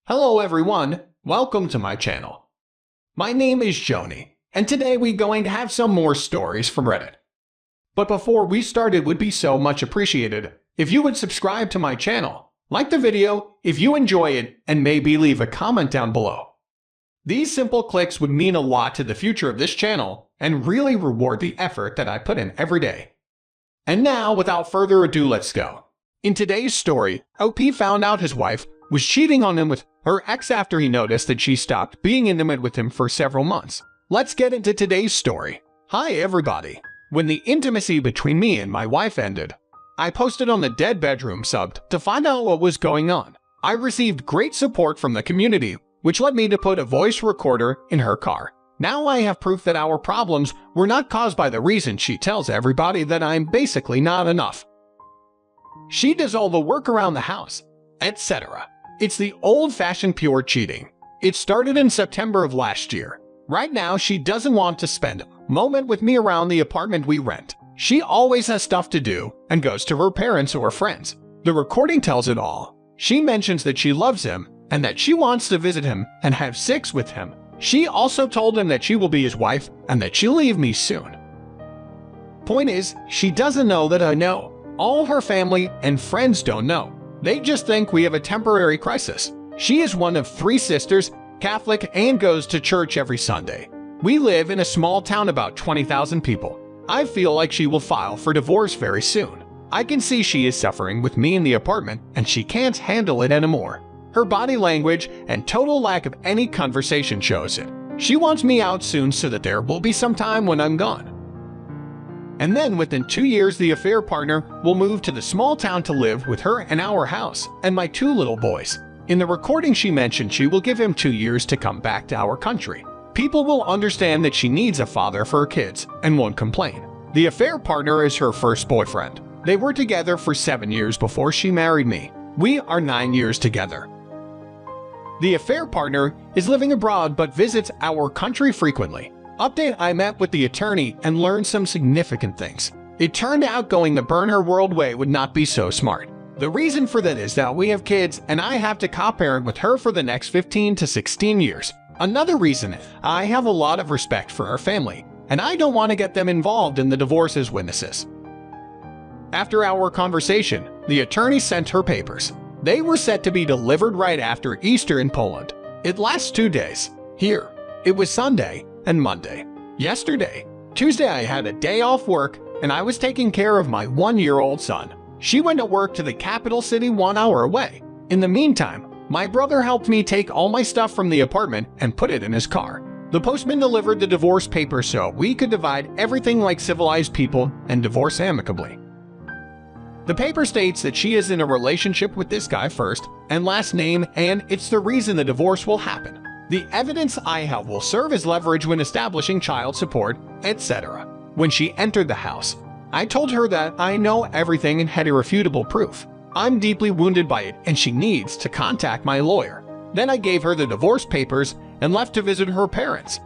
Hello everyone, welcome to my channel. My name is Xony, and today we're going to have some more stories from Reddit. But before we start, it would be so much appreciated if you would subscribe to my channel, like the video if you enjoy it, and maybe leave a comment down below. These simple clicks would mean a lot to the future of this channel and really reward the effort that I put in every day. And now, without further ado, let's go. In today's story, OP found out his wife was cheating on him with her ex after he noticed that she stopped being intimate with him for several months. Let's get into today's story. Hi everybody. When the intimacy between me and my wife ended, I posted on the Dead Bedroom sub to find out what was going on. I received great support from the community, which led me to put a voice recorder in her car. Now I have proof that our problems were not caused by the reason she tells everybody that I'm basically not enough. She does all the work around the house, etc. It's the old-fashioned pure cheating. It started in September of last year. Right now, she doesn't want to spend a moment with me around the apartment we rent. She always has stuff to do and goes to her parents or friends. The recording tells it all. She mentions that she loves him and that she wants to visit him and have sex with him. She also told him that she will be his wife and that she'll leave me soon. Point is, she doesn't know that I know. All her family and friends don't know. They just think we have a temporary crisis. She is one of 3 sisters, Catholic, and goes to church every Sunday. We live in a small town about 20,000 people. I feel like she will file for divorce very soon. I can see she is suffering with me in the apartment and she can't handle it anymore. Her body language and total lack of any conversation shows it. She wants me out soon so that there will be some time when I'm gone. And then within 2 years, the affair partner will move to the small town to live with her and our house and my 2 little boys. In the recording, she mentioned she will give him 2 years to come back to our country. People will understand that she needs a father for her kids and won't complain. The affair partner is her first boyfriend. They were together for 7 years before she married me. We are 9 years together. The affair partner is living abroad but visits our country frequently. Update: I met with the attorney and learned some significant things. It turned out going the burn her world way would not be so smart. The reason for that is that we have kids and I have to co-parent with her for the next 15 to 16 years. Another reason: I have a lot of respect for her family and I don't want to get them involved in the divorce as witnesses. After our conversation, the attorney sent her papers. They were set to be delivered right after Easter in Poland. It lasts 2 days. Here, it was Sunday and Monday. Yesterday, Tuesday, I had a day off work and I was taking care of my 1-year-old son. She went to work to the capital city 1 hour away. In the meantime, my brother helped me take all my stuff from the apartment and put it in his car. The postman delivered the divorce papers so we could divide everything like civilized people and divorce amicably. The paper states that she is in a relationship with this guy first and last name, and it's the reason the divorce will happen. The evidence I have will serve as leverage when establishing child support, etc. When she entered the house, I told her that I know everything and had irrefutable proof. I'm deeply wounded by it and she needs to contact my lawyer. Then I gave her the divorce papers and left to visit her parents.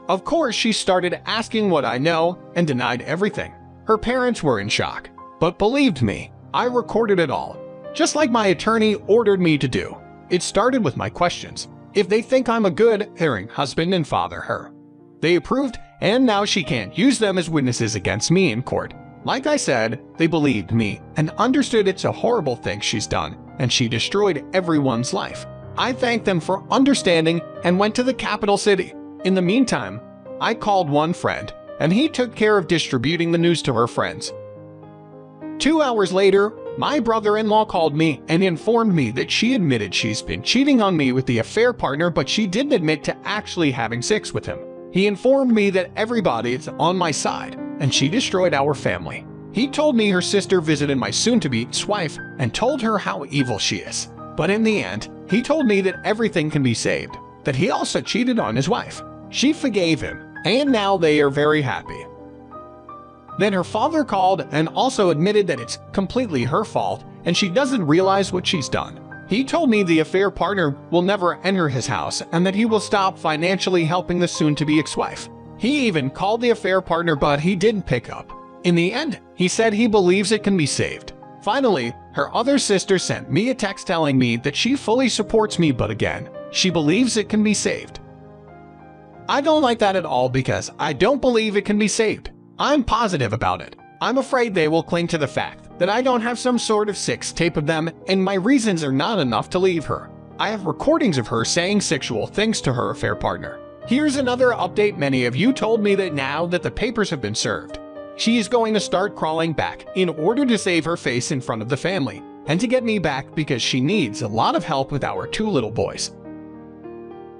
Of course, she started asking what I know and denied everything. Her parents were in shock, but believed me. I recorded it all, just like my attorney ordered me to do. It started with my questions. If they think I'm a good, caring husband and father her. They approved, and now she can't use them as witnesses against me in court. Like I said, they believed me and understood it's a horrible thing she's done, and she destroyed everyone's life. I thanked them for understanding and went to the capital city. In the meantime, I called one friend, and he took care of distributing the news to her friends. 2 hours later, my brother-in-law called me and informed me that she admitted she's been cheating on me with the affair partner, but she didn't admit to actually having sex with him. He informed me that everybody is on my side, and she destroyed our family. He told me her sister visited my soon-to-be ex-wife and told her how evil she is. But in the end, he told me that everything can be saved, that he also cheated on his wife. She forgave him, and now they are very happy. Then her father called and also admitted that it's completely her fault and she doesn't realize what she's done. He told me the affair partner will never enter his house and that he will stop financially helping the soon-to-be ex-wife. He even called the affair partner, but he didn't pick up. In the end, he said he believes it can be saved. Finally, Her other sister sent me a text telling me that she fully supports me, but again, she believes it can be saved. I don't like that at all because I don't believe it can be saved. I'm positive about it. I'm afraid they will cling to the fact that I don't have some sort of sex tape of them and my reasons are not enough to leave her. I have recordings of her saying sexual things to her affair partner. Here's another update. Many of you told me that now that the papers have been served, she is going to start crawling back in order to save her face in front of the family and to get me back because she needs a lot of help with our 2 little boys.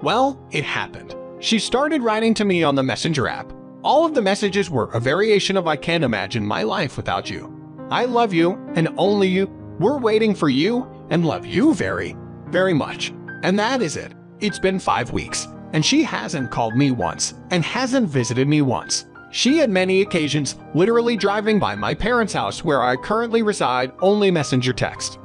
Well, it happened. She started writing to me on the Messenger app. All of the messages were a variation of "I can't imagine my life without you. I love you and only you. We're waiting for you and love you very, very much." And that is it. It's been 5 weeks, and she hasn't called me once and hasn't visited me once. She had many occasions literally driving by my parents' house where I currently reside, only messenger text.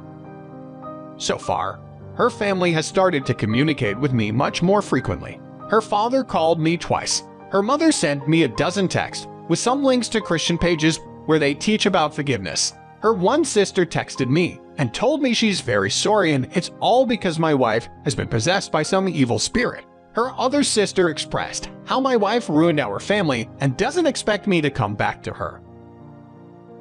So far, her family has started to communicate with me much more frequently. Her father called me twice. Her mother sent me a dozen texts with some links to Christian pages where they teach about forgiveness. Her one sister texted me and told me she's very sorry and it's all because my wife has been possessed by some evil spirit. Her other sister expressed how my wife ruined our family and doesn't expect me to come back to her.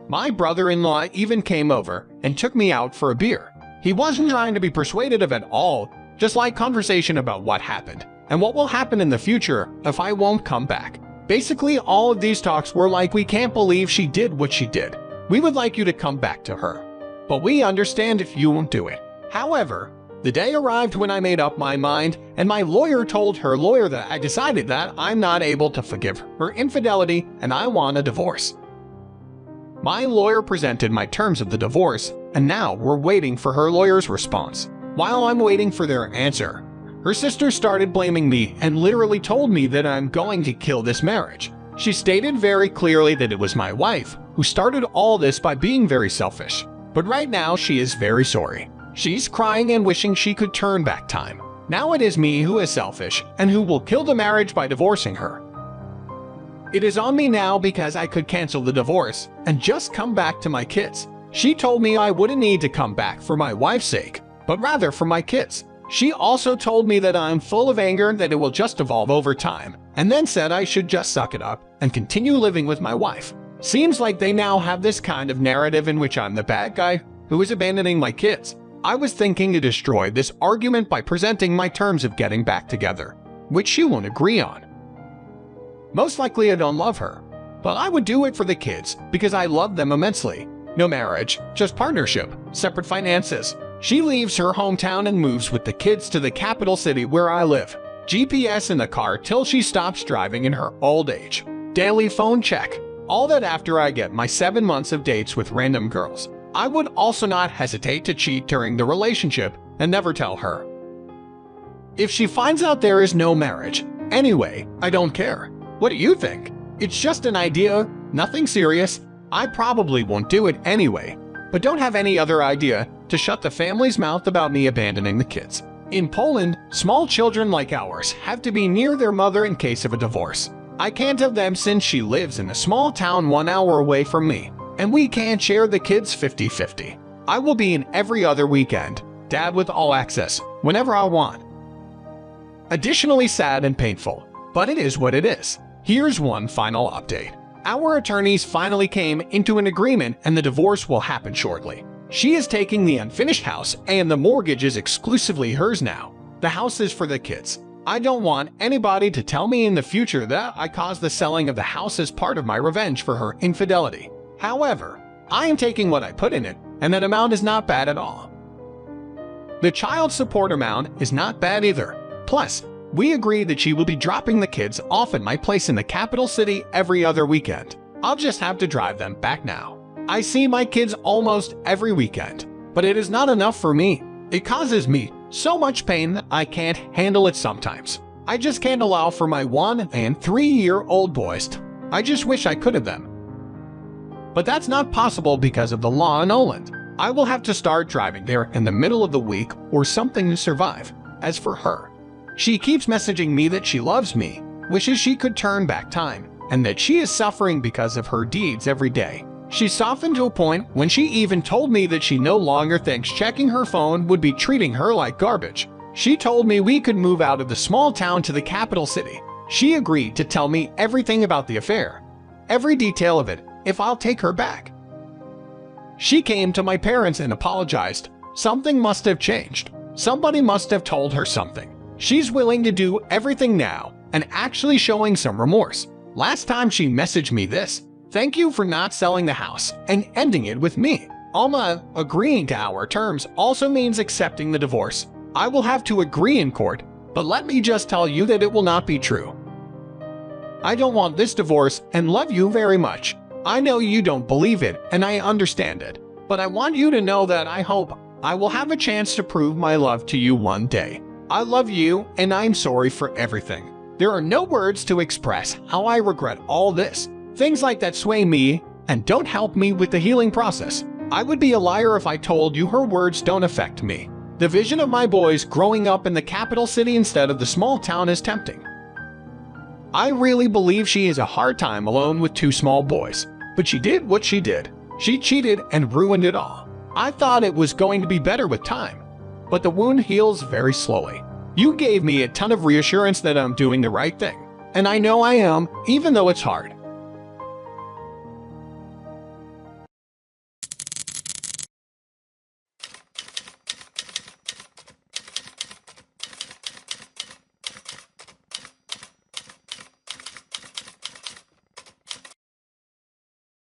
My brother-in-law even came over and took me out for a beer. He wasn't trying to be persuasive at all, just like conversation about what happened and what will happen in the future if I won't come back. Basically, all of these talks were like, "We can't believe she did what she did. We would like you to come back to her, but we understand if you won't do it." However, the day arrived when I made up my mind, and my lawyer told her lawyer that I decided that I'm not able to forgive her infidelity and I want a divorce. My lawyer presented my terms of the divorce, and now we're waiting for her lawyer's response. While I'm waiting for their answer, her sister started blaming me and literally told me that I'm going to kill this marriage. She stated very clearly that it was my wife who started all this by being very selfish. But right now she is very sorry. She's crying and wishing she could turn back time. Now it is me who is selfish and who will kill the marriage by divorcing her. It is on me now because I could cancel the divorce and just come back to my kids. She told me I wouldn't need to come back for my wife's sake, but rather for my kids. She also told me that I'm full of anger, that it will just evolve over time, and then said I should just suck it up and continue living with my wife. Seems like they now have this kind of narrative in which I'm the bad guy who is abandoning my kids. I was thinking to destroy this argument by presenting my terms of getting back together, which she won't agree on. Most likely I don't love her, but I would do it for the kids because I love them immensely. No marriage, just partnership, separate finances. She leaves her hometown and moves with the kids to the capital city where I live. GPS in the car till she stops driving in her old age. Daily phone check. All that after I get my 7 months of dates with random girls. I would also not hesitate to cheat during the relationship and never tell her. If she finds out there is no marriage, anyway, I don't care. What do you think? It's just an idea, nothing serious. I probably won't do it anyway, but don't have any other idea to shut the family's mouth about me abandoning the kids. In Poland, small children like ours have to be near their mother in case of a divorce. I can't have them since she lives in a small town 1 hour away from me, and we can't share the kids 50-50. I will be in every other weekend, dad with all access, whenever I want. Additionally sad and painful, but it is what it is. Here's one final update. Our attorneys finally came into an agreement and the divorce will happen shortly. She is taking the unfinished house and the mortgage is exclusively hers now. The house is for the kids. I don't want anybody to tell me in the future that I caused the selling of the house as part of my revenge for her infidelity. However, I am taking what I put in it, and that amount is not bad at all. The child support amount is not bad either. Plus, we agreed that she will be dropping the kids off at my place in the capital city every other weekend. I'll just have to drive them back now. I see my kids almost every weekend, but it is not enough for me. It causes me so much pain that I can't handle it sometimes. I just can't allow for my 1- and 3-year-old boys. I just wish I could have them. But that's not possible because of the law in Poland. I will have to start driving there in the middle of the week or something to survive. As for her, she keeps messaging me that she loves me, wishes she could turn back time, and that she is suffering because of her deeds every day. She softened to a point when she even told me that she no longer thinks checking her phone would be treating her like garbage. She told me we could move out of the small town to the capital city. She agreed to tell me everything about the affair, every detail of it, if I'll take her back. She came to my parents and apologized. Something must have changed. Somebody must have told her something. She's willing to do everything now and actually showing some remorse. Last time she messaged me this: "Thank you for not selling the house and ending it with me. Alma, agreeing to our terms also means accepting the divorce. I will have to agree in court, but let me just tell you that it will not be true. I don't want this divorce and love you very much. I know you don't believe it and I understand it, but I want you to know that I hope I will have a chance to prove my love to you one day. I love you and I'm sorry for everything. There are no words to express how I regret all this. Things like that sway me and don't help me with the healing process. I would be a liar if I told you her words don't affect me. The vision of my boys growing up in the capital city instead of the small town is tempting. I really believe she has a hard time alone with two small boys, but she did what she did. She cheated and ruined it all. I thought it was going to be better with time, but the wound heals very slowly. You gave me a ton of reassurance that I'm doing the right thing, and I know I am, even though it's hard.